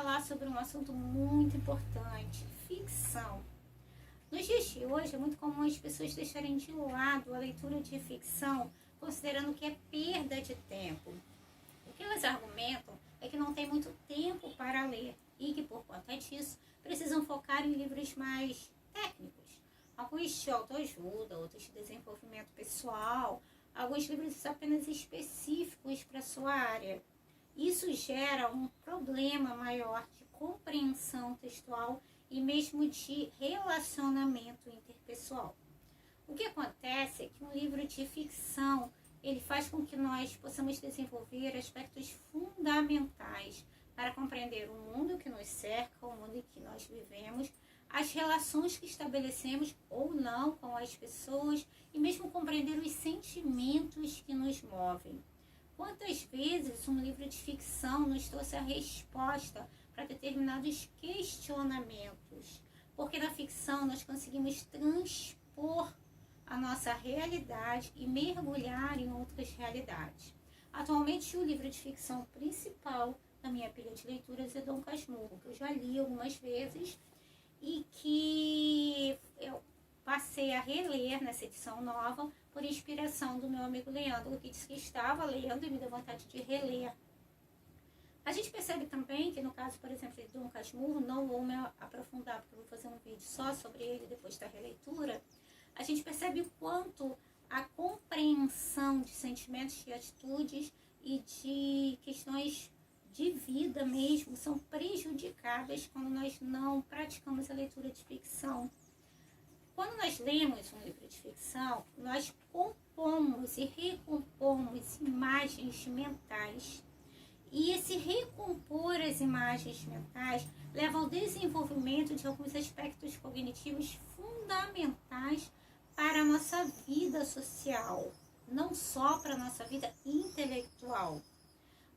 falar sobre um assunto muito importante, ficção. Nos dias de hoje, é muito comum as pessoas deixarem de lado a leitura de ficção, considerando que é perda de tempo. O que elas argumentam é que não tem muito tempo para ler e que, por conta disso, precisam focar em livros mais técnicos. Alguns de autoajuda, outros de desenvolvimento pessoal, alguns livros apenas específicos para a sua área. Isso gera um problema maior de compreensão textual e mesmo de relacionamento interpessoal. O que acontece é que um livro de ficção, ele faz com que nós possamos desenvolver aspectos fundamentais para compreender o mundo que nos cerca, o mundo em que nós vivemos, as relações que estabelecemos ou não com as pessoas e mesmo compreender os sentimentos que nos movem. Quantas vezes um livro de ficção nos trouxe a resposta para determinados questionamentos? Porque na ficção nós conseguimos transpor a nossa realidade e mergulhar em outras realidades. Atualmente, o livro de ficção principal da minha pilha de leituras é Dom Casmurro, que eu já li algumas vezes e que eu passei a reler nessa edição nova por inspiração do meu amigo Leandro, que disse que estava lendo e me deu vontade de reler. A gente percebe também que no caso, por exemplo, de Dom Casmurro, não vou me aprofundar porque eu vou fazer um vídeo só sobre ele depois da releitura, a gente percebe o quanto a compreensão de sentimentos, de atitudes e de questões de vida mesmo são prejudicadas quando nós não praticamos a leitura de ficção. Quando nós lemos um livro de ficção, nós compomos e recompomos imagens mentais. E esse recompor as imagens mentais leva ao desenvolvimento de alguns aspectos cognitivos fundamentais para a nossa vida social, não só para a nossa vida intelectual.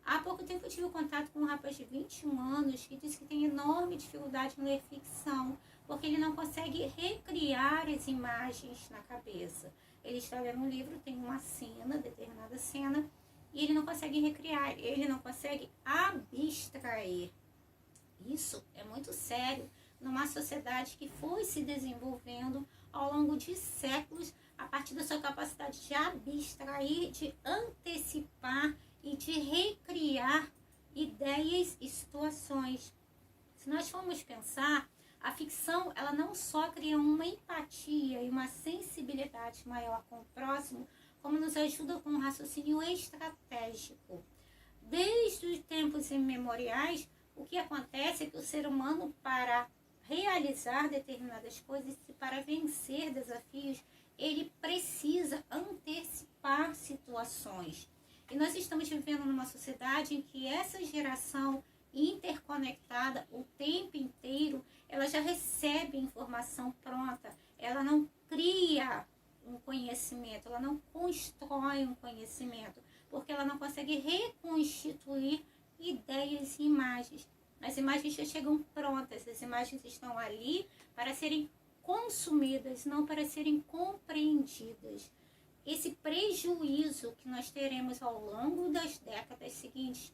Há pouco tempo eu tive contato com um rapaz de 21 anos que disse que tem enorme dificuldade em ler ficção, porque ele não consegue recriar as imagens na cabeça. Ele está lendo um livro, tem uma cena, determinada cena, e ele não consegue recriar, ele não consegue abstrair. Isso é muito sério numa sociedade que foi se desenvolvendo ao longo de séculos a partir da sua capacidade de abstrair, de antecipar e de recriar ideias e situações. Se nós formos pensar, a ficção ela não só cria uma empatia e uma sensibilidade maior com o próximo, como nos ajuda com um raciocínio estratégico. Desde os tempos imemoriais, o que acontece é que o ser humano, para realizar determinadas coisas e para vencer desafios, ele precisa antecipar situações. E nós estamos vivendo numa sociedade em que essa geração interconectada o tempo inteiro, ela já recebe informação pronta, ela não cria um conhecimento, ela não constrói um conhecimento, porque ela não consegue reconstituir ideias e imagens. As imagens já chegam prontas, as imagens estão ali para serem consumidas, não para serem compreendidas. Esse prejuízo que nós teremos ao longo das décadas seguintes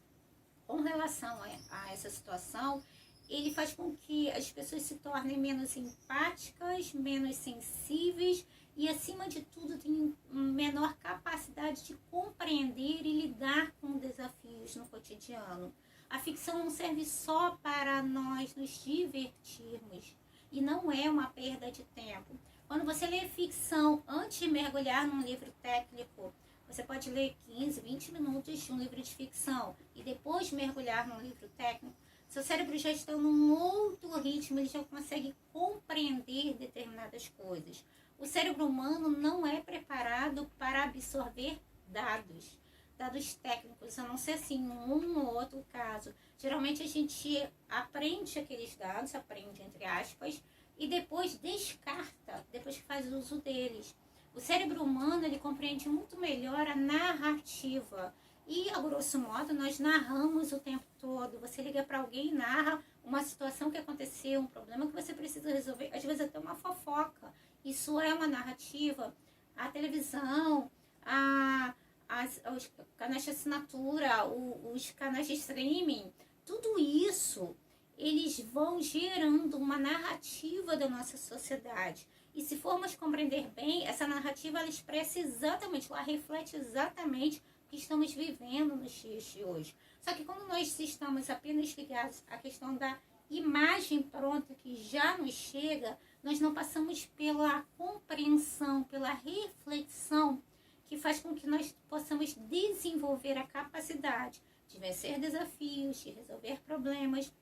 com relação a essa situação, ele faz com que as pessoas se tornem menos empáticas, menos sensíveis e, acima de tudo, tenham menor capacidade de compreender e lidar com desafios no cotidiano. A ficção não serve só para nós nos divertirmos e não é uma perda de tempo. Quando você lê ficção antes de mergulhar num livro técnico, você pode ler 15, 20 minutos de um livro de ficção e depois mergulhar num livro técnico. Seu cérebro já está num outro ritmo, ele já consegue compreender determinadas coisas. O cérebro humano não é preparado para absorver dados técnicos, a não ser assim, um ou outro caso. Geralmente a gente aprende aqueles dados, aprende entre aspas, e depois descarta, depois que faz uso deles. O cérebro humano, ele compreende muito melhor a narrativa. E, a grosso modo, nós narramos o tempo todo. Você liga para alguém e narra uma situação que aconteceu, um problema que você precisa resolver, às vezes até uma fofoca. Isso é uma narrativa. A televisão, os canais de assinatura, os canais de streaming, tudo isso eles vão gerando uma narrativa da nossa sociedade. E se formos compreender bem, essa narrativa ela expressa exatamente, ela reflete exatamente o que estamos vivendo nos dias de hoje. Só que quando nós estamos apenas ligados à questão da imagem pronta que já nos chega, nós não passamos pela compreensão, pela reflexão que faz com que nós possamos desenvolver a capacidade de vencer desafios, de resolver problemas,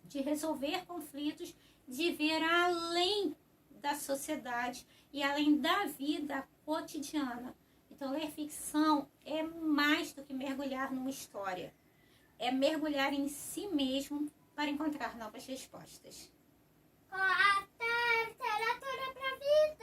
de resolver conflitos, de ver além da sociedade e além da vida cotidiana. Então, ler ficção é mais do que mergulhar numa história. É mergulhar em si mesmo para encontrar novas respostas. Literatura pra vida.